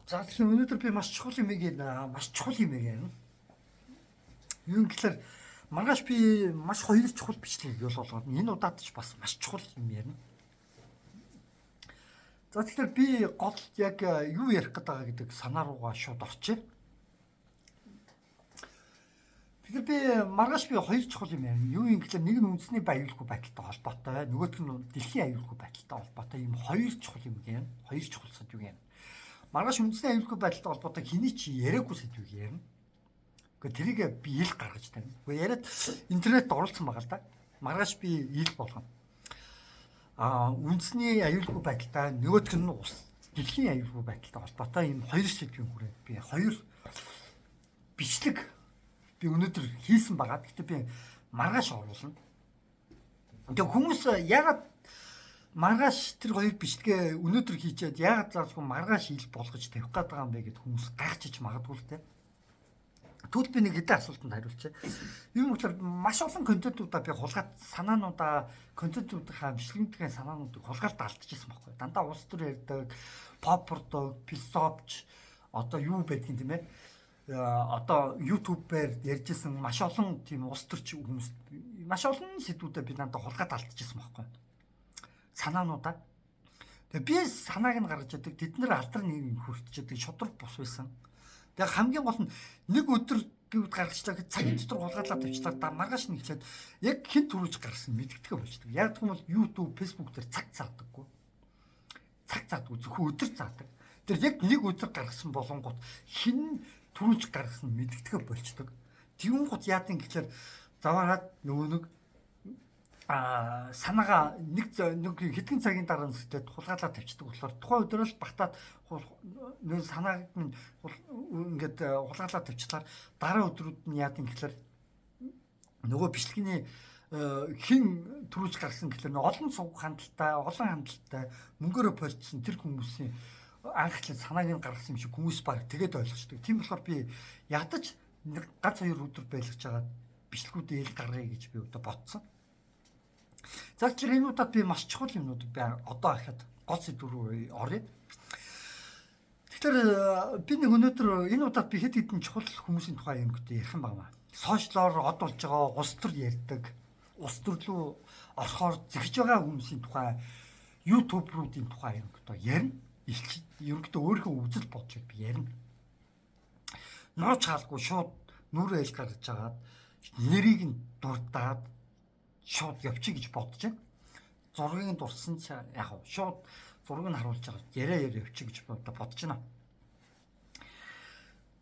За тэгэхээр өнөөдөр би маш чухал юм гэнэ. Юу юм гэхээр маргааш би маш хоёр чухал бичлэг бий болгоод энэ удаад ч бас маш чухал юм ярина. За тэгэхээр би гол яг юу ярих гээд байгаа гэдэг санаа руугаа шууд орчих. Тэгэхээр би маргааш би хоёр чухал юм ярина. Юу юм гэхээр нэг нь үндэсний аюулгүй байдалтай холбоотой, нөгөөх нь дэлхийн аюулгүй байдалтай холбоотой ийм хоёр чухал юм гэнэ. Хоёр чухал сэдв гэнэ. Маргааш үндэсний аюулгүй байдалтай холбоотой хэний ч яриаггүй сэдвийг ярина. Гэхдээ тэрийг би ил гаргаж тавина. Гэхдээ яриад интернет оруулсан байгаа л да. Маргааш би ил болгоно. Үндэсний аюулгүй байдалтай нөгөөх нь дэлхийн аюулгүй байдалтай холбоотой ийм хоёр сэдвийн хүрээнд би хоёр бичлэг би өнөөдөр хийсэн байгаа. Гэхдээ би маргааш оруулна. Тэгээ хүмүүс ягаад маргааш тэр хоёр бичлэгээ өнөөдөр хийчихэд ягаад заавал маргааш ил болгож тавих гээд байгаа юм бэ гэд хүмүүс гайхчих магадгүй л те. Тэгвэл би нэг хэдэн асуултанд хариулчих. Юм болохоор маш олон контентуудаа би хулгайт санаануудаа контентуудынхаа бичлэгүүдийн санаануудыг хулгайлт алдчихсан байхгүй. Дандаа улс төр ярьдаг, pop ордог, философч одоо юу байдгийг тийм ээ. Одоо YouTube-ээр ярьжсэн маш олон тийм улс төрч хүмүүс маш олон сэдвүүдээ би дандаа хулгайт алдчихсан байхгүй. Санаануудаа. Тэгээ би санааг нь гаргаж яадаг. Тэд нэр алдар нийгэм хүртчихэд шудраг бус байсан. Тэгээ хамгийн гол нь нэг өдөр гэвд гаргачлаа гэж цагийн дотор хулгайлаад тавьчлаа да маргааш нь эхлээд яг хэн төрүүлж гаргасан мэддэгэ болчдөг. Яг тэгвэл YouTube, Facebook дээр цаг заадаггүй. Цаг заадаггүй зөвхөн өдөр заадаг. Тэр яг нэг өдөр гаргасан болонгууд хэн төрүүлж гаргасан мэддэгэ болчдөг. Тэгүн гот яадын гэхэлэр заваараад нөгөө нэг санаага нэг хэдэн цагийн дараа нэстэй хулгайлаад тавьчихдаг болохоор тухайн өдрөө л багтаад нэг санааг нь ингээд хулгайлаад тавьчихлаар дараа өдрүүд нь яадын гэхэлэр нөгөө бичлэгийн хин төрүүлж гаргасан гэхэлэр олон сувг хандлттай, олон хандлттай мөнгөөрөө болцсон тэр хүмүүсийн анхлын санааг нь гаргасан юм шиг хүмүүс баг тэгээд ойлгочдөг. Тийм болохоор би ядаж нэг ганц хоёр өдөр байлгаж байгаа бичлэгүүдээ ил гаргая гэж би одоо бодсон. За тэгэхээр энэ удаад би маш чухал юмнууд би одоо ахад гол сэдв рүү оръё. Тэгэхээр би нэг өнөөдөр энэ удаад би хэд хэдэн чухал хүмүүсийн тухай юм гэдэг ярих юм байна. Сошиалор од болж байгаа улс төр ярьдаг, улс төрлөө орохоор зэгж байгаа хүмүүсийн тухай, YouTube-руудын тухай юм гэдэг ярина. Ерөнхийдөө өөрийнхөө үзэл бодлыг би ярина. Нууц хаалгүй шууд нүрээ ил гаргаж агаад нэрийг нь дурдаад шууд явчих гэж бодож байна. Зургийг дурсан ч яг шууд зургийг нь харуулж байгаа. Яриа явчих гэж бодож байна.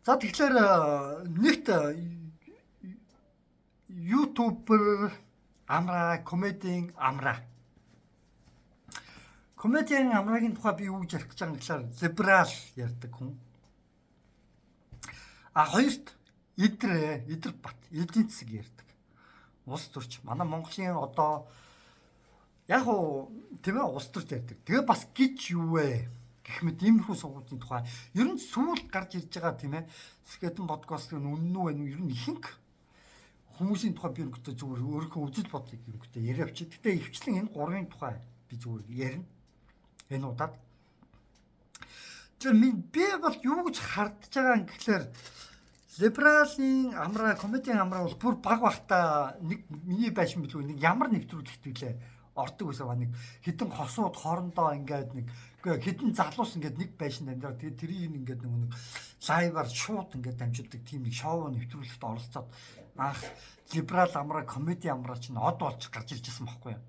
За тэгэхээр нэгт YouTuber амраа, комедийн амраа. Комедийн амраагийн тухай би юу гэж ярих гэж байгаа юм гэхээр либерал ярьдаг хүн. Хоёрт идэр бат, эдийн засаг ярьдаг. Улс төрч манай Монголын одоо яг уу тийм ээ улс төрч ярьдаг. Тэгээ бас гэж юу вэ гэх мэт иймэрхүү суугуудын тухай ер нь сүүлд гарч ирж байгаа тийм ээ Скетэн подкаст нь үнэн үү вэ? Ер нь ихэнх хүмүүсийн тухай би өөртөө зүгээр өөрийнхөө үзэл бодлыг юмгтээ яриа авчи. Гэтэ өвчлэн энэ гурвын тухай би зүгээр ярина. Энэ удаад. Тэгэхээр би бол юу гэж хардж байгаа юм гэхлээр либералын амраа, комедийн амраа бол бүр баг бахта нэг миний байшин билүү нэг ямар нэвтрүүлэгт үлээ ордог байсан ба нэг хитэн хосууд хоорондоо ингээд нэг хитэн залуус ингээд нэг байшин амьдраа тэгээд тэрийг ингээд нэг лайваар шууд ингээд дамжуулдаг тийм нэг шоу нэвтрүүлэгт оролцоод либерал амраа, комеди амраа чинь од болж гарч ирж байсан байхгүй юу.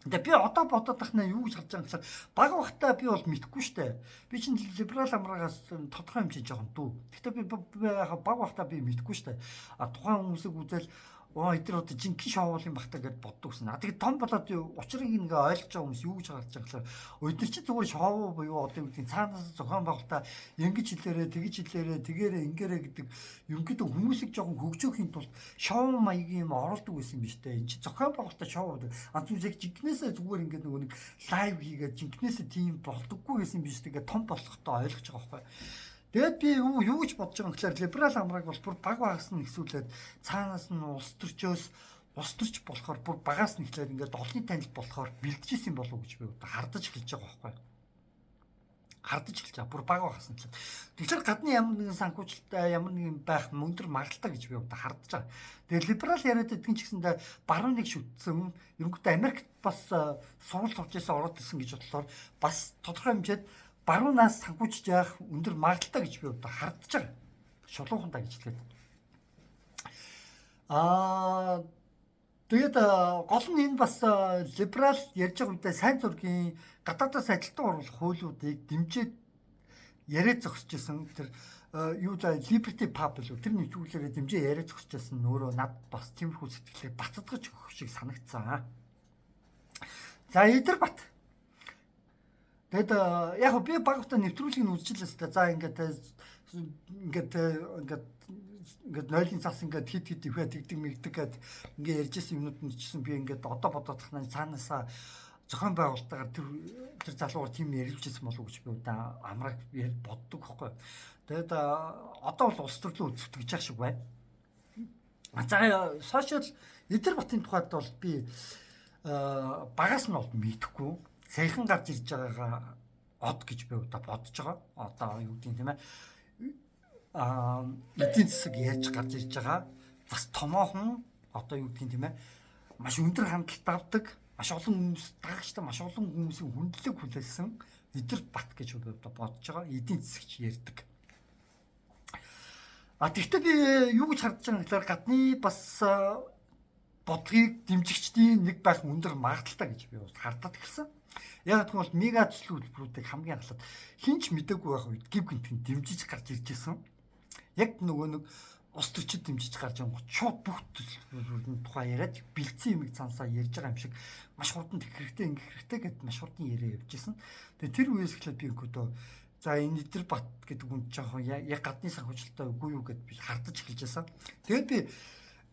Тэгээ би одоо бодоод тахнаа юу гэж харж байгаа юм гэхээр баг бахта би бол мэдхгүй штэ. Би чинь либерал амраагаас тодорхой хэмжээ жоохон дүү. Гэхдээ би баг бахта би мэдхгүй штэ. Тухайн хүмүүсийг үзэл эдгээр одоо жинхэнэ шоу юм бахта гэж боддог гэсэн. Тэгээ том болоод учрыг ингээ ойлгож байгаа хүмүүс юу гэж харж байгаа гэхээр өдөр чи зүгээр шоу буюу одоо юу гэдэг цаанаас зохион байгуулалтаа ингэж хэлээрээ тэгэж хэлээрээ тэгээрээ ингээрээ гэдэг ерөнхийдөө хүмүүсийг жоохон хөгжөөхийн тулд шоу маягийн юм оролдог байсан юм биш үү? Энд чи зохион байгуулалтаа шоу зүгээр жинхнээсээ зүгээр ингээ нэг лайв хийгээд жинхнээсээ тийм болдоггүй байсан юм биш үү? Тэгээ том болохтой ойлгож байгаа байхгүй. Тэгээд би юу гэж бодож байгаа юм гэхээр либерал амрааг бол бүр баг багаас нь ихсүүлээд цаанаас нь улс төрч болохоор бүр багаас нь ихлээд ингээд олонний танил болохоор бэлдчихсэн болов уу гэж би одоо хардаж эхэлж байгаа байхгүй. хардаж эхэлж байгаа. Бүр бага багасан ч. Тэгэхээр гадны ямар нэгэн санхүүжилттай ямар нэгэн байх өндөр магадлалтай гэж би одоо хардаж байгаа. Тэгээ либерал яриад идэгэн ч гэсэндээ баруун нэг шүтсэн ерөнхийдөө Америкт бас сургууль сурч ирсэн ороод ирсэн гэж бодлоор бас тодорхой хэмжээд баруунаас санхүүжиж явах өндөр магадлалтай гэж би одоо хардаж байгаа. Шулуухандаа гэж хэлээд. Тэгээд гол нь энэ бас либерал ярьж байгаа үедээ сайн зургийн гадаадаас ажилтан оруулах хуулиудыг дэмжиж яриа зогсож исэн тэр юу за Liberty Pub л тэр нэвтрүүлгээрээ дэмжиж яриа зогсож исэн өөрөө над бас тиймэрхүү сэтгэлээр бацдагч өгөх шиг санагдсан. За Идэрбат. Тэгэд яг би багтаа нэвтрүүлгийг үзчихлээ та. За ингээд нойлын цаас ингээд хит ивэ тэгдэг мэгдэг гэд ингээд ярьж исэн юмнууд нь чсэн би ингээд одоо бодоод тахнаа цаанаасаа зохион байгуулалтаар тэр залуугаар тийм ярилж исэн болов уу гэж би удаа амраг боддог хөхгүй. Тэгээд одоо бол улс төрлөө үзэгдэж байгаа шиг байна. За сошиал Идэрбатын тухайд бол би багаас нь бол мэдэхгүй. Саяхан гарч ирж байгаагаа од гэж би удаа бодож байгаа. Одоо юу гэдэг юм тийм ээ. Эдийн засаг яаж гарч ирж байгаа. Бас томоохон одоо юу гэдэг юм тийм ээ. Маш өндөр хандлт авдаг. Маш олон хүмүүс дагагчтай маш олон хүмүүсийн хүндлэг хүлээсэн Идэрбат гэж одоо бодож байгаа. Эдийн засагч ярьдаг. Тэгвэл би юу гэж хардж байгаа гэхээр гадны бас бодлогыг дэмжигчдийн нэг байх өндөр магадлалтай гэж би бас хардаад эхэлсэн. Яг тэгвэл мега төсөл хөтөлбөрүүдийг хамгийн анхлаад хинч мэдээгүй байх үед гів гинтэн дэмжиж гарч ирж байсан. Яг нөгөө нэг ус төрчид дэмжиж гарч байгаа шууд бүх төсөлбөрийн тухай яриад бэлдсэн юмыг цаансаа ярьж байгаа юм шиг маш хурдан тех хэрэгтэй ингэх хэрэгтэй гэд маш хурдан яриа явж исэн. Тэгээ тэр үеэс эхлээд би өгдөө за энэ Идэрбат гэдэг хүн жоохон яг гадны санхүүжилттэй үгүй юу гэд би хардаж эхэлж байсан. Тэгээд би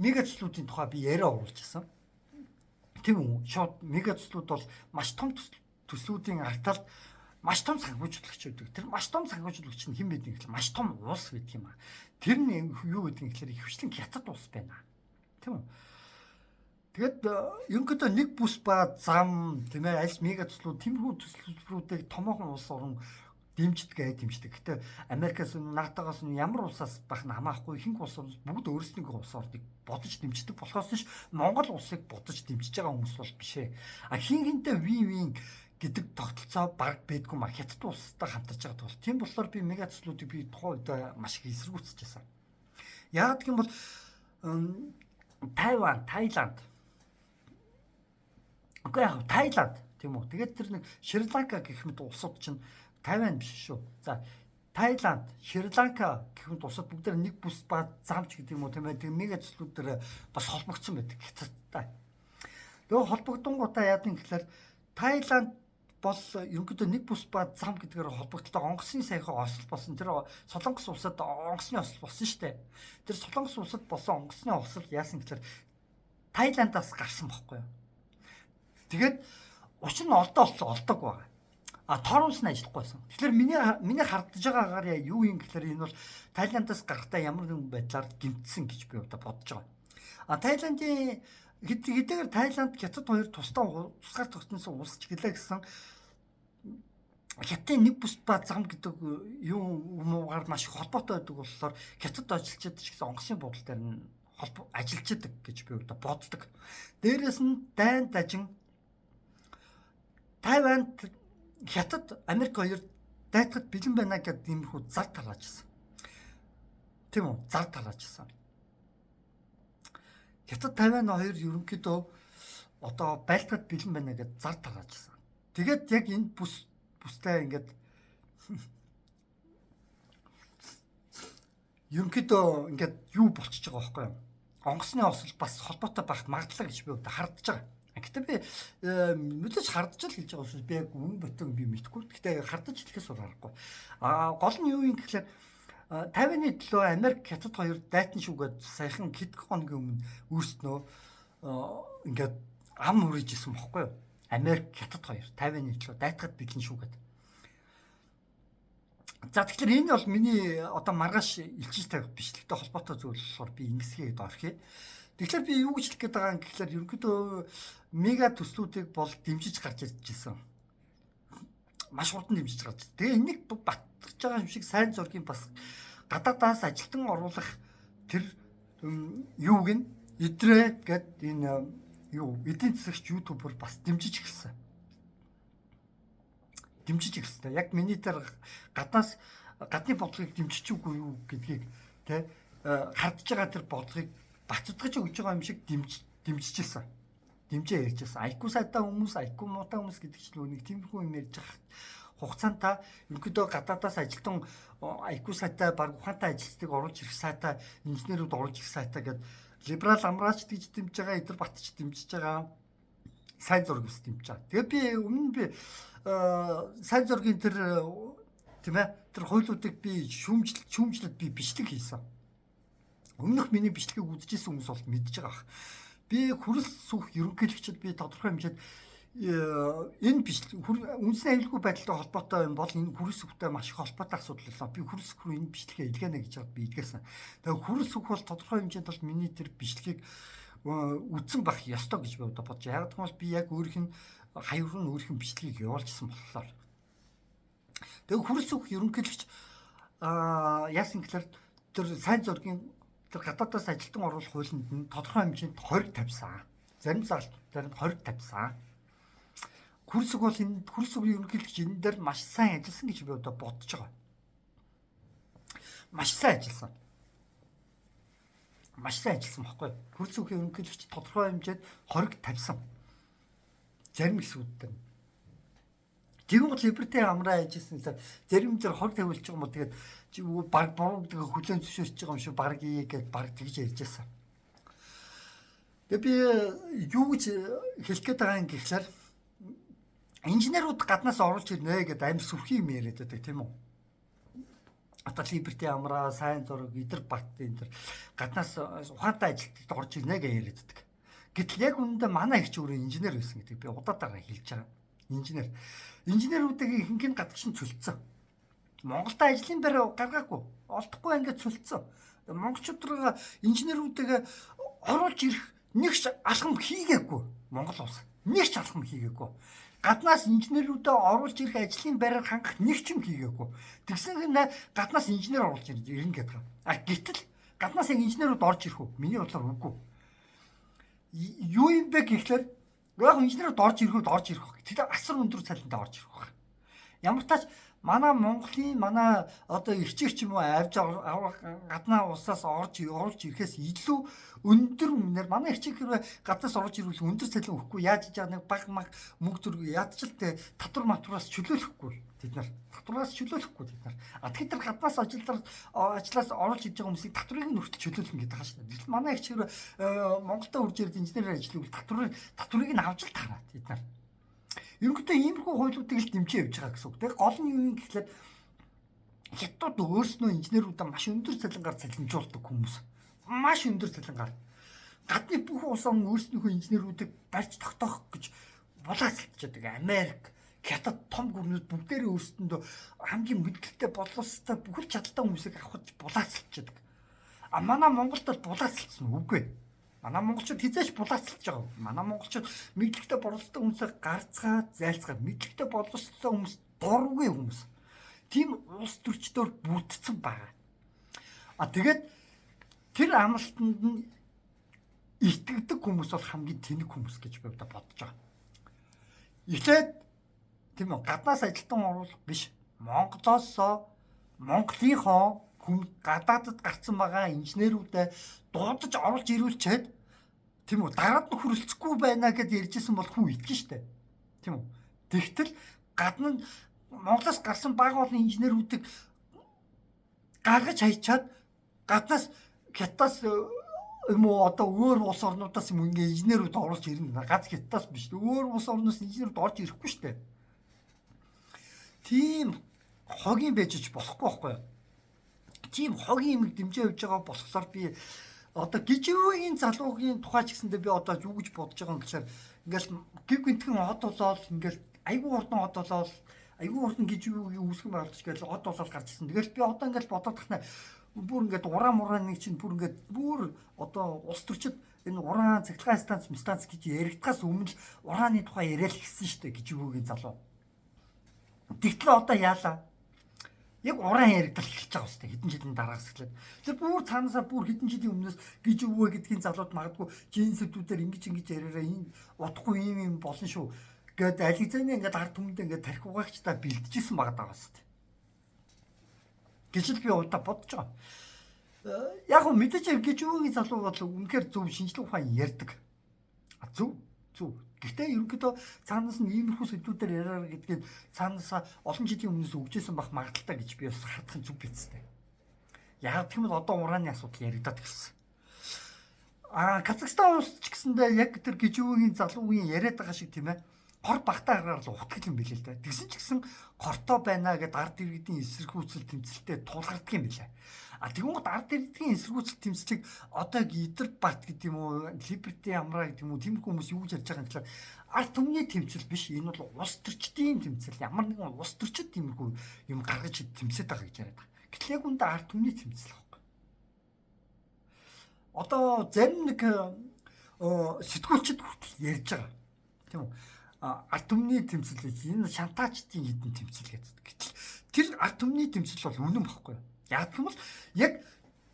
мега төслүүдийн тухай би яриа оруулж исэн. Тийм үү? Шууд мега төслүүд бол маш том төслүүдийн артал маш том санхүүжүүлэгч үүдэг. Тэр маш том санхүүжүүлэгч нь хэн байдаг гэхэл маш том улс байдаг юм аа. Тэр нь юу гэдэг нь гэхэлэр ихвчлэн хятад улс байна. Тийм үү? Тэгээд ерөнхийдөө нэг бүс ба зам тийм ээ аль мега төслүүд тиймэрхүү төслүүдийг томоохон улс орн дэмждэг. Гэтэ Америкаас НАТО-гоос ямар улсаас байх нь хамаахгүй ихэнх улс бүгд өөрсдийнхөө улс орныг бодож дэмждэг болохоос ш Монгол улсыг бодож дэмжиж байгаа хүмүүс бол биш ээ. Хин хинтээ вин гэдэг тогтолцоо баг байдгүй ма хятад улстай хамтарч байгаа тул. Тийм болохоор би мега төслүүдийг би тухайн үед маш их эсэргүүцэж байсан. Яг гэх юм бол Тайван, Таиланд. Окей, Таиланд тийм үү. Тэгээд тэр нэг Шри-Ланка гэх мэт улсууд чинь Тайван биш шүү. За Таиланд, Шри-Ланка гэх мэт улсууд бүгд нэг бүс ба замч гэдэг юм уу тийм ээ. Тэр мега төслүүд дээр бас холбогдсон байдаг хятадтай. Тэгээ холбогдонгуудаа яадаг юм гэхээр Таиланд бол ерөнхийдөө нэг бүс ба зам гэдгээр холбогдлоо онгоцны саяхан осол болсон. Тэр Солонгос улсад онгоцны осол болсон шүү дээ. Тэр Солонгос улсад болсон онгоцны осол яасан гэхээр Таиландаас гарсан байхгүй юу. Тэгээд учир нь олдог байгаа. Торонс нь ажиллахгүй байсан. Тэгэхээр миний хардж байгаагаар юу юм гэхээр энэ бол Таиландаас гарахтаа ямар нэгэн байдлаар гэмтсэн гэж би одоо бодож байгаа. Таиландын хэдийгээр Таиланд хятад хоёр тусгаар тогтносон улс ч гэлээ гэсэн хятадын нэг бүс ба зам гэдэг юмгаар маш их холбоотой байдаг болохоор хятад ажилчид ч гэсэн онгоцны буудлын дээр нь ажиллаж идэг гэж би одоо боддог. Дээрээс нь дайн дажин Тайванд хятад Америк хоёр дайтахад бэлэн байна гэдэг иймэрхүү зар тарааж ирсэн. Тийм үү? Зар тарааж ирсэн. Хятад Тайван хоёр ерөнхийдөө одоо байлтгад бэлэн байна гэдээ зар тарааж ирсэн. Тэгээд яг энэ бүстэй ингээд ерөнхийдөө ингээд юу болчихж байгаа байхгүй юу? Онгоцны осол бас холбоотой байх магадлал гэж би хардж байгаа. Гэхдээ би мэдээж хардж л хэлж байгаа учраас би яг үнэн ботон би мэдэхгүй. Гэхдээ хардж хэлэхээс урахгүй. Гол нь юу юм гэхэлэр Тайваны төлөө Америк хятад хоёр дайтан шүүгээд саяхан хэдэн хоногийн өмнө өөрснөө ингээд ам хүрэж исэн бохгүй юу? Америк хятад хоёр Тайваны төлөө дайтахад бэлэн шүүгээд. За тэгэхээр энэ бол миний одоо маргааш илчилж тавих бичлэгтэй холбоотой зүйл болохоор би ингэсгээд орхив. Тэгэхээр би юу гэж хэлэх гээд байгаа юм гэхэлэр ерөнхийдөө мега төслүүдийг бол дэмжиж гарч ирж ирсэн. маш хурдан дэмжиж байгаа. Тэгээ энийг батгаж байгаа юм шиг сайн зургийн бас гадаадаас ажилтан оруулах тэр юуг нь идрээ гэд энэ юу эдийн засагч ютубер бас дэмжиж эхэлсэн. Яг миний дээр гадны бодлогыг дэмжиж үгүй юу гэдгийг тэ хардж байгаа тэр бодлогыг бацдагч өгж байгаа юм шиг дэмжижсэн. Дэмжээ ярьжсэн. IQ сайтай хүмүүс, IQ муутай хүмүүс гэдэг чинь нэг тиймэрхүү юм ярьж байгаа хугацаанд та ерөнхийдөө гадаадаас ажилтан IQ сайтай баг ухаантай ажилтныг оруулж ирэх сайтай, инженерүүд оруулж ирэх сайтай гэдэг либерал амраач гэж дэмжиж байгаа, эдэр батч дэмжиж байгаа, сайн зураг ус дэмжиж байгаа. Тэгээ би сайн зургийн тэр тийм ээ тэр хуйлуудыг би шүүмжлээд би бичлэг хийсэн. Өмнөх миний бичлэгийг үзчихсэн хүмүүс бол мэдж байгаа. Би хүрэл сүх ерөнхийлөгчд би тодорхой хэмжээд энэ бичлэг үндэсний аюулгүй байдалтай холбоотой юм бол энэ хүрэл сүхтэй маш их холбоотой асуудал лээ. Би хүрэл сүх рүү энэ бичлэгээ илгээнэ гэж хаад би илгээсэн. Тэгээ хүрэл сүх бол тодорхой хэмжээнд бол миний тэр бичлэгийг үтсэн байх ёстой гэж би одоо бодож. Яг гэвэл би яг өөрийнх нь хаяурын өөрийнх нь бичлэгийг явуулжсэн болохоор. Тэгээ хүрэл сүх ерөнхийлөгч яасан гэхээр тэр сайн зургийн тэр гадаадаас ажилтан оруулах хуулинд нь тодорхой хэмжээнд хориг тавьсан. Зарим заалтуудаар нь хориг тавьсан. Хүрсэг бол энэ хүрсэг ерөнхийлөгч энэ дээр маш сайн ажилласан гэж би одоо бодож байгаа. Маш сайн ажилласан баггүй. Хүрсэг ерөнхийлөгч тодорхой хэмжээнд хориг тавьсан. Зарим хэсгүүдээр. Тэгвэл либерти амраа ажилласан зарим зэрэг хориг тавьулж байгаа юм уу тэгээд баг буруу гэдэг хүлэн зөвшөөрч байгаа юм шиг баг гээд баг тэгж ярьж байсан. Тэгээ би юу гэж хэлэх гээд байгаа юм гэхлээр инженерүүд гаднаас оруулж ирнэ гэдэг амар сүрхий юм яриад байдаг тийм үү? Одоо либерти амраа, сайн зураг, эдэр бат энэ төр гаднаас ухаантай ажилтнууд орж ирнэ гэж яриад байдаг. Гэтэл яг үүндээ манай их ч өөрөө инженер байсан гэдэг би удаадаага хэлж байгаа. Инженерүүдийн ихэнх нь гадагшин цөлцсөн. Монголд ажлын байр гаргаагүй, олдохгүй ингээд цөлцсөн. Монголчууд инженерүүдээ оруулж ирэх нэг ч алхам хийгээгүй. Монгол улс нэг ч алхам хийгээгүй. Гаднаас инженерүүдээ оруулж ирэх ажлын байраар хангах нэг ч юм хийгээгүй. Тэгсэн хэрнээ гаднаас инженер оруулж ирнэ гэдэг. Гэтэл гаднаас яг инженерүүд орж ирэх үү? Миний бодлоор үгүй. Юу юм бэ гэхлээр яг инженерүүд орж ирэх. Тэгэхээр асар өндөр цалинтай орж ирэх. Ямар тач манай Монголын одоо ирчиг ч юм уу авж гаднаа улсаас оруулж ирэхээс илүү өндөр үнээр манай ирчиг хэрвээ гаднаас орж ирвэл өндөр цалин өгөхгүй яаж хийж байгаа нэг баг мөнгө төр ядчилтэй татвар матураас чөлөөлөхгүй тэд нар. Тэгэхээр тэр гаднаас ажлаас оруулж иж байгаа хүмүүсийг татварыг нь хүртэл чөлөөлнө гэдэг хаашаа. Тэгвэл манай ирчиг хэрвээ Монголд урж ирээд инженерээр ажиллавал татварыг нь авч л таараа тэд нар. Ерөнхийдөө иймэрхүү хуулиудыг л дэмжиж явж байгаа гэсэн үг. Тэгээ гол нь юу юм гэхлээр хятад өөрснөө инженеруудаа маш өндөр цалингаар цалинжуулдаг хүмүүс. Маш өндөр цалингаар. Гадны бүх улс орн өөрснийхөө инженеруудыг барьж тогтоох гэж булаацалчдаг. Америк, Хятад том гүрнүүд бүгдээрээ өөрсдөндөө хамгийн мэдлэгтэй боловсролтой бүхэл чадaltaй хүмүүсийг авахд булаацалчдаг. Манай Монголд бол булаацалсан үгүй. Манай монголчууд хизээч булаацалж байгаа. Манай монголчууд мэдлэгтэй боловсролтой хүмүүсээ гарцгаад, зайлцгаад мэдлэгтэй боловсролтой хүмүүс дургүй хүмүүс. Тийм улс төрчдөр бүрдсэн байгаа. Тэгээд тэр амлалтанд нь итгэдэг хүмүүс бол хамгийн тэнэг хүмүүс гэж би одоо бодож байгаа. Эхлээд тийм үү гаднаас ажилтан оруулах биш. Монголынхоо гадаадд гарсан байгаа инженерүүдээ дуудаж оруулж ирүүлчихэд тийм үү дараад нь хүрэлцэхгүй байна гэдээ ярьжсэн бол хүн итгэн штэ. Тийм үү. Тэгтэл гадна нь Монголоос гарсан бага олон инженерүүдийг гаргаж хайчаад гаднаас Хятадаас юм уу одоо өөр улс орнуудаас юм ингээ инженерүүд оруулж ирнэ. Гац Хятадаас биш. Өөр улс орноос инженерүүд орж ирэхгүй штэ. Тийм хогийн байж болохгүй байхгүй юу? Тийм хогийн юмэг дэмжиж явж байгаа болохоор би одоо гижүүгийн залуугийн тухай ч гэсэндээ би одоо юу гэж бодож байгаа юм гэхээр ингээл гів гинтгэн хот болоод ингээл айгүй хурдан гижүүгийн үүсгэн байгуулж гээл хот болоод гарч ирсэн. Тэгэл би одоо ингээл бодоод тахнаа бүр ингээд урааны чинь бүр одоо улс төрчид энэ уран цахилгаан станц гэж яригдахаас өмнө урааны тухай яриад гисэн штэ гижүүгийн залуу. Тэгтэл одоо яалаа. Яг уран яригдал эхэлж байгаа үстэй хэдэн жилийн дараагаас эхлээд. Тэр бүр цаанаасаа бүр хэдэн жилийн өмнөөс гэж өвөө гэдгийн залууд магадгүй жинсүүдээр ингэж яриараа энэ утахгүй юм болно шүү. Гэт ализаны ингээд ард түмэнд ингээд тарих угаагчдаа бэлдэжсэн байгаа даа үстэй. Гэж л би удаа бодож байгаа. Яг хөө мэдээж гэж өвөөгийн залуу бол үнэхээр зөв шинжлэх ухаан ярьдаг. Зөв. Гэхдээ ерөнхийдөө цаанаас нь иймэрхүү сэдвүүдээр яриараа гэдгийг цаанаасаа олон жилийн өмнөөс өгчээсэн бах магадaltaй гэж би бас хардах зүг бицтэй. Яг тийм л одоо урааны асуудал яригадаад ирсэн. Казахстан улс ч гэсэндээ яг тэр гижүүгийн залуугийн яриад байгаа шиг тийм ээ. Хор багтаа гараар л утгал юм билээ л дээ. Тэгсэн ч гэсэн кортой байна гэд ард иргэдийн эсэргүүцэл тэмцэлтэд тулгардаг юм билээ. Тэгвэл ард иргэдийн эсэргүүцэл тэмцлийг одоо идэр бат гэдэг юм уу, либерти амраа гэдэг юм уу, тийм хүмүүс юу гэж ярьж байгаа юм гэхээр ард түмний тэмцэл биш. Энэ бол улс төрчдийн тэмцэл. Ямар нэгэн улс төрчид тиймэрхүү юм гаргаж тэмцээд байгаа гэж яриад байгаа. Гэтэл яг үндэ ард түмний тэмцэл байхгүй. Одоо зарим нэг сэтгүүлчд хүртэл ярьж байгаа. Тийм үү? Ард түмний тэмцэл энэ шантаачдын хідэн тэмцэл гэдэг. Гэтэл тэр ард түмний тэмцэл бол үнэн багхгүй. Яг гэвэл яг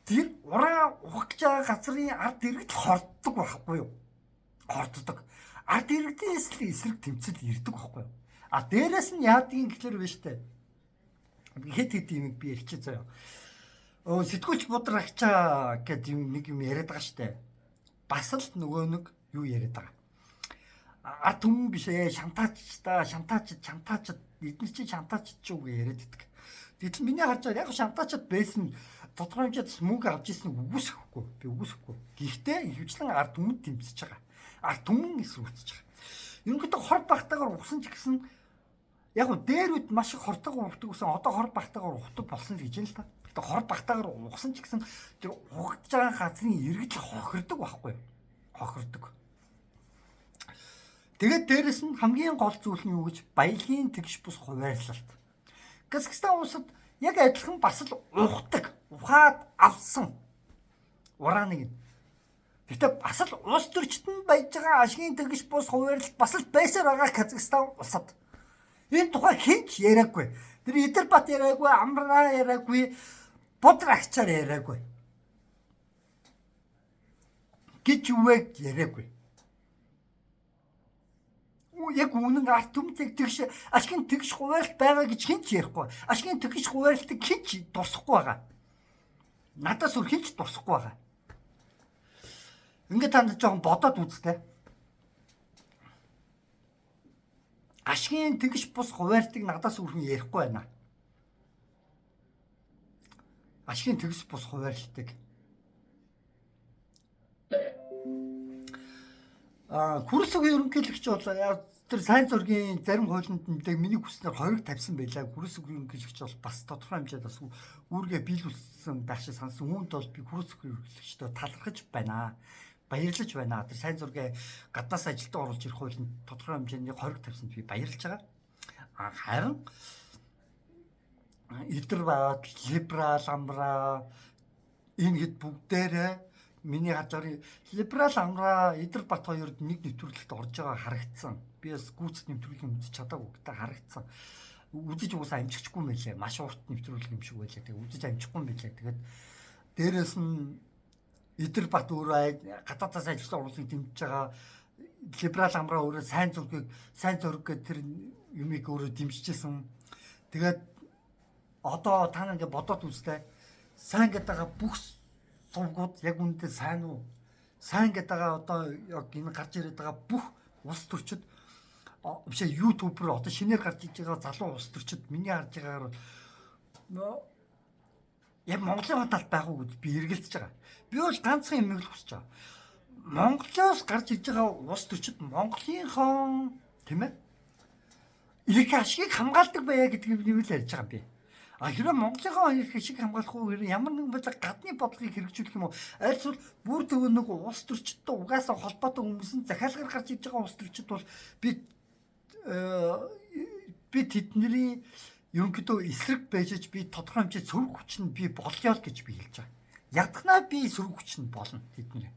тэр ураа ухаж байгаа газрын ард иргэд хорддог байхгүй юу? Хорддог. Ард иргэдийн эсрэг тэмцэл ирдэг байхгүй юу? Дээрээс нь яадгийн гэхэлэр биш үү? Хэд юм би ярьчих заяа. Сэтгүүлч Бодрагчаа гэдэг нэг юм яриад байгаа штэ. Бас л нөгөө нэг юу яриад байгаа. Ард түмэн биш ээ, шантаачд эдгээр чинь шантаачд ч үг яриад иддэг. Тэгтэл миний харж байгаа яг шантаачд байсан тодорхой хэмжээд мөнгө авч ирсэн үгүйсэхгүй. Би үгүйсэхгүй. Гэхдээ ихэвчлэн ард түмэнд тэмцэж байгаа. Ард түмэн эсрүүцэж байгаа. Ерөнхийдөө хор багтаагаар ухсан ч гэсэн яг нь дээр үед маш их хортойгоо ухдаг гэсэн одоо хор багтаагаар ухдаг болсон л гэж юм л та. Гэтэ хор багтаагаар ухсан ч гэсэн тэр ухаж байгаа газрын иргэд хохирдог байхгүй юу? Хохирдог. Тэгээд дээрэс нь хамгийн гол зүйл нь юу гэж баялагын тэгш бус хуваарлалт. Казахстан улсад яг адилхан бас л ухдаг, ухаад авсан урааныг. Гэтэ бас л улс төрчид нь баяж байгаа ашигын тэгш бус хуваарлалт бас л байсаар байгаа Казахстан улсад. Энэ тухай хинч яриаггүй. Тэр Идэрбат яриаггүй, Амраа яриаггүй, Бодрагчаар яриаггүй. Гэж үвэг яриаггүй. Яг үнэн ард түмтэй тэгш ашигын тэгш хуваарлалт байгаа гэж хинч ярихгүй. Ашигын тэгш хуваарлалтыг хинч дурсахгүй байгаа. Надаас өөр хинч дурсахгүй байгаа. Ингээд танд жоохон бодоод үзтээ. Ашигын тэгш бус хуваарлтыг надаас өөр хүн ярихгүй байна. Ашигын тэгш бус хуваарлтыг Хүрсэг ерөнхийлөгч бол тэр сайн зургийн зарим хуулинд нэг миний хүснээр хориг тавьсан байлаа. Хүрсэг ерөнхийлөгч бол бас тодорхой хэмжээд бас үүргээ биелүүлсэн байх шиг сансан. Үүнд бол би хүрсэг ерөнхийлөгчдөө талархаж байна. Баярлаж байна. Тэр сайн зургийн гаднаас ажилдаа оруулж ирэх хуулинд тодорхой хэмжээний хориг тавьсанд би баярлаж байгаа. Харин Идэрбат, либерал амраа энэ хэд бүгдээрээ миний харж байгаа либерал амраа Идэрбат хоёрд нэг нэвтрүүлэгт орж байгаа харагдсан. Би бас гүйцэд нэвтрүүлгийг үзэж чадаагүй гэдэг харагдсан. Үзэж уусаа амжихгүй мэлээ. Маш урт нэвтрүүлэг юм шиг байлаа. Тэгээ үзэж амжихгүй мэлээ. Тэгээд дээрэс нь Идэрбат өөрөө гадаадаас ажилтаа оруулахыг дэмжиж байгаа. Либерал амраа өөрөө сайн зург гэдэг тэр юмыг өөрөө дэмжижсэн. Тэгээд одоо та нэг бодоод үзтээ. Сайн гэдэг бүх сувгууд яг үүндээ сайн уу? Сайн гэдэг одоо яг энэ гарч ирээд байгаа бүх улс төрчид биш ютубер одоо шинээр гарч иж байгаа залуу улс төрчид миний харж байгаагаар яг Монголын талд байх уу гэж би эргэлдэж байгаа. Би бол ганцхан юм л хүсэж байгаа. Монголоос гарч иж байгаа улс төрчид Монголынхон тийм ээ эрх ашигыг хамгаалдаг байя гэдгийг нь л ярьж байгаа юм би. Хэрвээ Монголынхоо эрх ашиг хамгаалах уу ямар нэгэн байдлаар гадны бодлогыг хэрэгжүүлэх юм уу? Айлсвал бүр төвөө нэг улс төрчидтэй угаасаа холбоотой хүмүүс нь захиалгаар гарч иж байгаа улс төрчид бол би тэдний ерөнхийдөө эсрэг байж би тодорхой хэмжээ сөрөг хүч нь би болёо л гэж би хэлж байгаа. Ядахнаа би сөрөг хүч нь болно тэдний.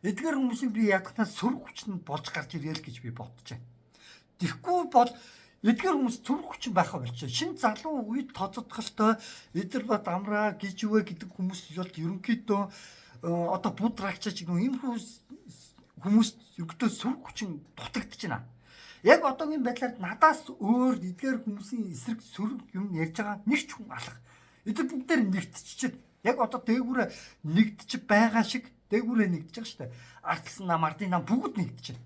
Эдгээр хүмүүсийг би ядахнаа сөрөг хүч нь болж гарч ирээл гэж би бодож байна. Тэгэхгүй бол эдгээр хүмүүс зүрх хүчин байхаа болчихсон. Шинэ залуу үед тоцотголтой эдэр ба дамраа гэж юу вэ гэдэг хүмүүс бол ерөнхийдөө одоо будрагчаач гэх юм хүмүүс ерөнхийдөө сүрх хүчин дутагдж байна. Яг одоогийн байдлаар надаас өөр эдгээр хүмүүсийн эсрэг сүрэг юм ярьж байгаа нэг ч хүн алга. Эдгээр бүгдээр нэгтчихэв. Яг одоо дээгүүрээ нэгдэж байгаа шиг дээгүүрээ нэгдэж байгаа шүү дээ. Артлсан нам, ардын нам бүгд нэгдэж байна.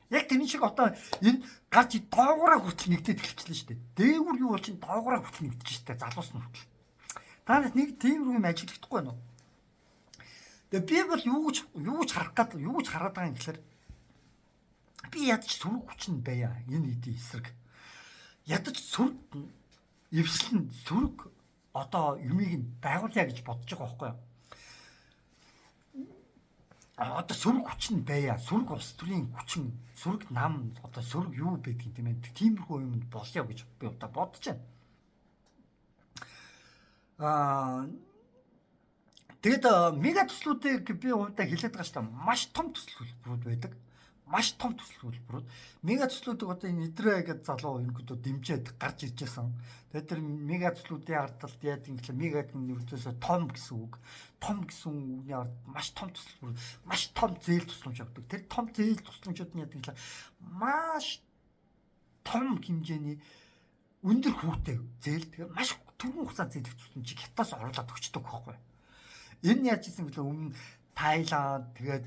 Яг тэр шиг одоо энэ гарч доогоороо хүртэл нэгдээд эхэлчихлээ шүү дээ. Дээгүүр юу бол чинь доогоороо хүртэл нэгдэж шүү дээ. Залуус нь хүртэл. Та нар нэг тийм юм ажиглахдаггүй байна уу? Тэгээ би бол юу гэж харах гээд юу гэж хараад байгаа юм гэхээр би ядаж сүрэг хүчин байя энэ эдийн эсрэг. Ядаж сүрэг эвслэн сүрэг одоо юмыг нь байгуулъя гэж бодож байгаа байхгүй юу? Одоо сүрэг хүчин байя, сүрэг улс төрийн хүчин, сүрэг нам, одоо сүрэг юу байдгийг тийм ээ. Тиймэрхүү юмд болъё гэж би одоо бодож байна. Тэгээд мега төслүүдийг би удаа хэлээд байгаа шүү дээ. Маш том төслүүд байдаг. Маш том төслүүд. Мега төслүүдийг одоо энэ идрээ гэдэг залуу ингэдөө дэмжиж гарч ирж байсан. Тэгээд тэр мега төслүүдийн ардталд яа гэвэл мега гэдэг нь ердөөсөө том гэсэн үг. Том гэсэн үгний ард маш том төслүүд, маш том зээл тусламж авдаг. Тэр том зээл тусламжууд нь яа гэвэл маш том хэмжээний өндөр хүүтэй зээл. Тэгээд маш түргэн хугацаанд зээл тусламжийг хятадаас оруулаад өгчдөг байхгүй. Энэ яаж ийсэн гэвэл өмнө Тайланд тэгээд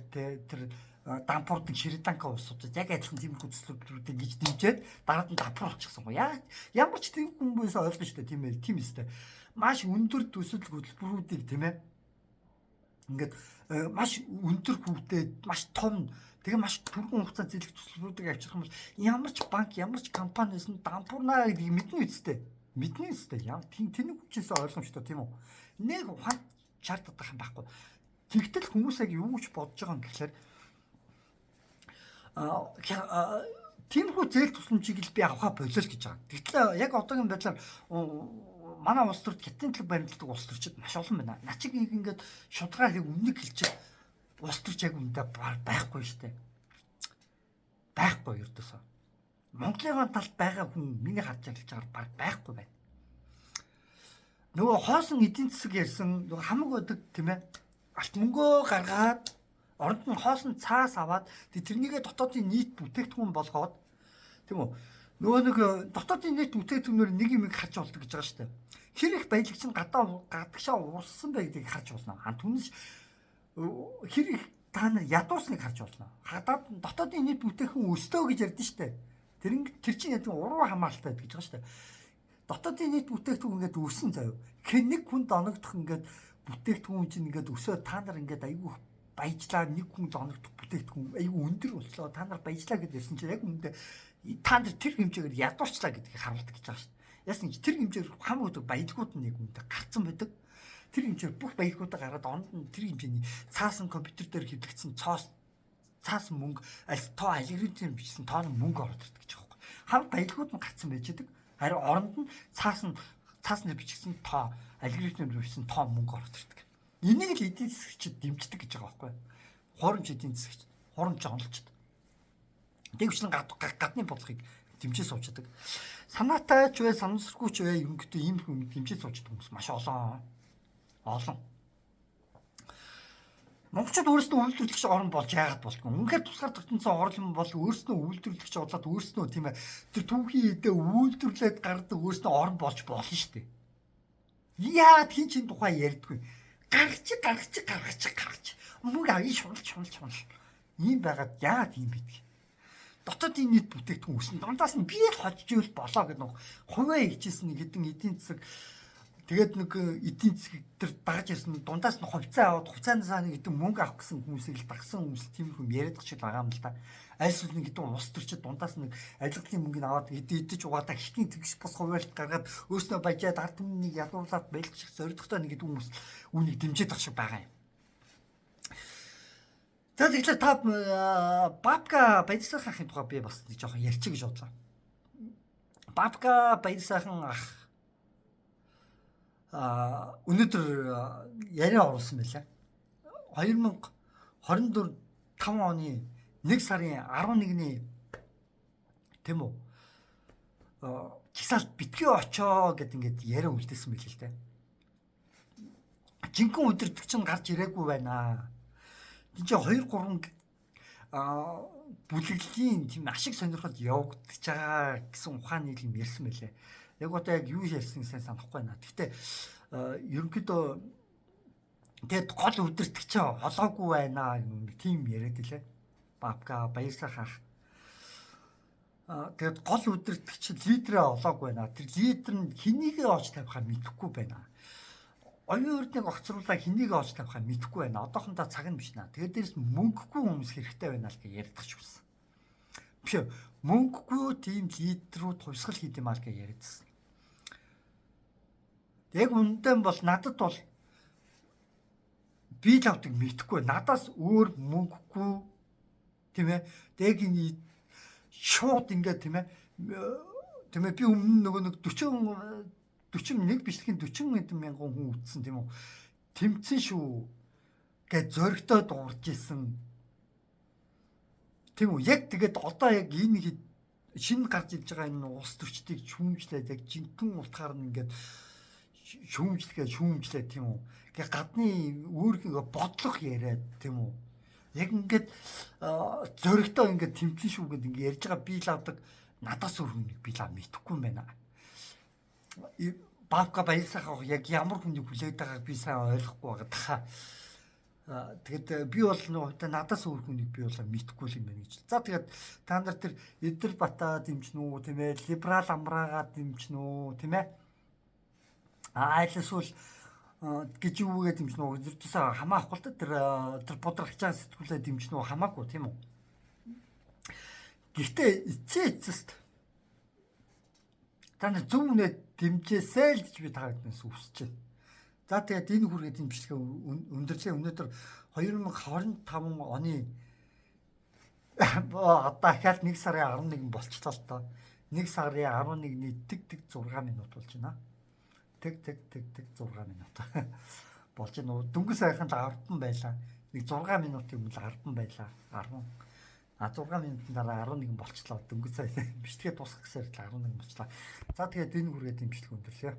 тэр Дампурдын Шри-Ланка улсуудад яг адилхан тиймэрхүү төслүүдийг гэж дэмжиж дараад нь давхар болчихсон гоо. Ямар ч тийм хүмүүс ойлгож штэ тийм ээ. Тийм ээ. Маш өндөр төсөл хөтөлбөрүүдийг тийм ээ. Ингээд маш өндөр хүүтэй, маш том тэгээ маш түргэн хугацаанд зээлэх төслүүдийг авчрах юм бол ямар ч банк, ямар ч компаниэс нь дампуурнаа гэдгийг мэднэ үстэй. Мэднэ үстэй. Ямар тэнийг хүчээс ойлгомжтой тийм үү? Нэг ухаан шаарддаг юм байхгүй. Тэгтэл хүмүүс яг юу гэж бодож байгаа юм гэхээр тиймэрхүү зээл тусламжийг л би авахаа болоо л гэж байгаа. Тэгтэл яг одоогийн байдлаар манай улс төрд хятадын төлөв баримтлагдаг улс төрчид маш олон байна. Начиг ингээд шудраг өмнөг хэлчих улс төрч яг үндэ байхгүй штэ. Байхгүй ердөөсөө. Монголын талд байгаа хүн миний харж байгаа байхгүй байна. Нөгөө хоосон эдийн засаг ярьсан нөгөө хамаг өдөг тийм ээ. Алт мөнгөө гаргаад оронд нь хоосон цаас аваад тэрнийгээ дотоодын нийт бүтээгдэхүүн болгоод тийм үү. Нөгөө нэг дотоодын нийт бүтээгдэхүүнээр нэг юм харж болдог гэж байгаа шүү дээ. Хэр их баялагч нь гадагшаа урсан бай гэдгийг харж болно. Түнэс хэр их та нар ядуусныг харж болно. Гадаад дотоодын нийт бүтээгдэхүүн өстөө гэж ярьдэн шүү дээ. Тэр чинь яг уруу хамааралтай гэж байгаа шүү дээ. Дотоодын нийт бүтээгдэхүүн ингээд өссөн заяа. Нэг хүнд оногдох ингээд бүтээгдэхүүн чинь ингээд өсөө та нар ингээд айгүй баяжлаа нэг хүнд оногдох бүтээгдэхүүн айгүй өндөр болчлоо та нар баяжлаа гэж ярьсан чинь яг үүндээ та нар тэр хэмжээгээр ядуурчлаа гэдгийг харуулдаг гэж байгаа шүү дээ. Яасан ч тэр хэмжээгээр хамаагүй баялгууд нь яг үүндээ гарцсан байдаг. Тэр хэмжээр бүх баялгуудаа гараад онд нь тэр хэмжээний цаасан компьютер дээр хэвлэгдсэн цаасан мөнгө тоо алгоритм бичсэн тоо мөнгө ороод ирдэг гэж байгаа юм. Хам баялгууд нь гарцсан байж байгаа. Харин оронд нь цааснаар бичсэн тоо алгоритмээр бичсэн тоо мөнгө ороод ирдэг. Энийг л эдийн засгчид дэмждэг гэж байгаа байхгүй. Хоромч эдийн засгч, хоромч онолчд. Тэгвчлэн гадны бодлогыг дэмжиж суучдаг. Санаатай ч вэ, санамсаргүй ч вэ ерөнхийдөө ийм хүн дэмжиж суучдаг хүмүүс маш олон. Монголчууд өөрсдөө үйлдвэрлэгч орн болж яагаад болдгоо. Үнэхээр тусгаар тогтносон орлон бол өөрсдөө үйлдвэрлэгч болоод өөрсдөө тийм ээ тэр түүхийн эдээ үйлдвэрлээд гаргадаг өөрсдөө орн болж болно шүү дээ. Яагаад хин чин тухай ярьдгүй. Гаргач. Мөнгө авъя шунал. Ийм байгаад яагаад ийм бидгийг. Дотоодын нийт бүтээгдэхүүн өснө. Дундаас нь би л хожиж ивэл болоо гэдэг нэг хувиа хичээсэн нэг хэдэн эдийн засаг тэгээд нэг эдийн засаг тэр дагаж ирсэн дундаас нь хувьцаа аваад хувьцаанаас нэг хэдэн мөнгө авах гэсэн хүмүүсийг л дагсан хүмүүс тиймэрхүү яриад гэж байгаа юм л да. Айлсууд нэг хэдэн улс төрчид дундаас нэг ажлын мөнгөний аваад идэж угаадаа хитний тэгш бус хуваарт гаргаад өөрснөө бажаад ард түмнийг ядуурлаад байлгах шиг зоригтой нэг хэдэн хүмүүс үүнийг дэмжиж ах шиг байгаа юм. Тэгэхээр та Бабка баяр сайхан тухай би бас жоохон ярьчих гэж бодлоо. Бабка баяр сайхан ах өнөөдөр яриа оруулсан байлаа. 2024 5 оны 1 сарын 11-ний тийм үү жигсаалт битгий очоо гэд ингээд яриа үлдээсэн байл л дээ. Жинхэнэ удирдах чинь гарч ирээгүй байна. Энд чинь 2 3 бүлэглэлийн тийм ашиг сонирхол явагдаж байгаа гэсэн ухааны юм ярьсан байлээ. Яг одоо яг юу ярьсан сайн санахгүй байна. Гэхдээ ерөнхийдөө тэгэд гол удирдах чинь олоогүй байна юм тийм яриад илээ. Бабка баярсах. Тэгээд гол удирдагч лидерээ олоогүй байна. Тэр лидер нь хэнийгээ олж тавихаа мэдэхгүй байна. Оюун урдыг огцруулаа хэнийгээ олж тавихаа мэдэхгүй байна. Одоохондоо цаг нь биш наа. Тэгээд дээрс мөнгөгүй хүмүүс хэрэгтэй байна л гэж ярьдагч байсан. Би мөнгөгүй тийм лидерүүд хувьсгал хийдэм аа гэж яриадсан. Яг үнэндээ бол надад бол би л авдаг мэдэхгүй. Надаас өөр мөнгөгүй тийм ээ. Дэг энэ шууд ингээд тийм ээ би өмнө нөгөө нэг 41 бичлэгийн 40 мянган хүн үтсэн тийм үү. Тэмцэн шүү гэж зөрөгтэй дуурж исэн. Тийм үү. Яг тэгээд одоо яг энэ шинэ гарч иж байгаа энэ ус төрчдгийг шүүмжлээд яг жинхэнэ утгаар нь ингээд шүүмжлээ тийм үү. Ингээ гадны өөрийнхөө бодлого яриад тийм үү. Яг ингээд зөрөгтэй ингээд тэмцэн шүү гэд ингээд ярьж байгаа би л авдаг надаас өөр хүнийг би л мэдэхгүй юм байна. Бабка баярсах яг ямар хүнийг хүлээж байгааг би сайн ойлгохгүй байгаа. Тэгэд би бол нөгөө надаас өөр хүнийг би бол мэдэхгүй юм байна гэж. За тэгээд та нар тэр Эдэр Бата дэмжнэ үү тийм ээ, либерал амраагаа дэмжнэ үү тийм ээ. Айлсвал гэж юугээ дэмжнэ үү? Зүртсээ хамаахгүй л тэр бодрагч сэтгүүлээ дэмжнэ үү хамаагүй тийм үү? Гэхдээ эцэст та нар зөв үнэ дэмжээсэй л гэж би тааднаас үсэж байна. За тэгээд энэ хүргээд энэ бичлэгээ өндөрлөө. Өнөөдөр 2025 оны одоо дахиад 1 сарын 11 болчихлоо л доо. 1 сарын 11-ний тэг 6 минут болж байна. Тэг 6 минут болж байна. Дөнгөж сайхан л 10 байлаа. Нэг 6 минутын өмнө 10 байлаа. 6 минутын дараа 11 болчихлоо. Дөнгөж сайхан бичлэгээ дуусгах гэсээр л 11 болчихлоо. За тэгээд энэ хүргээд энэ бичлэг өндөрлөө.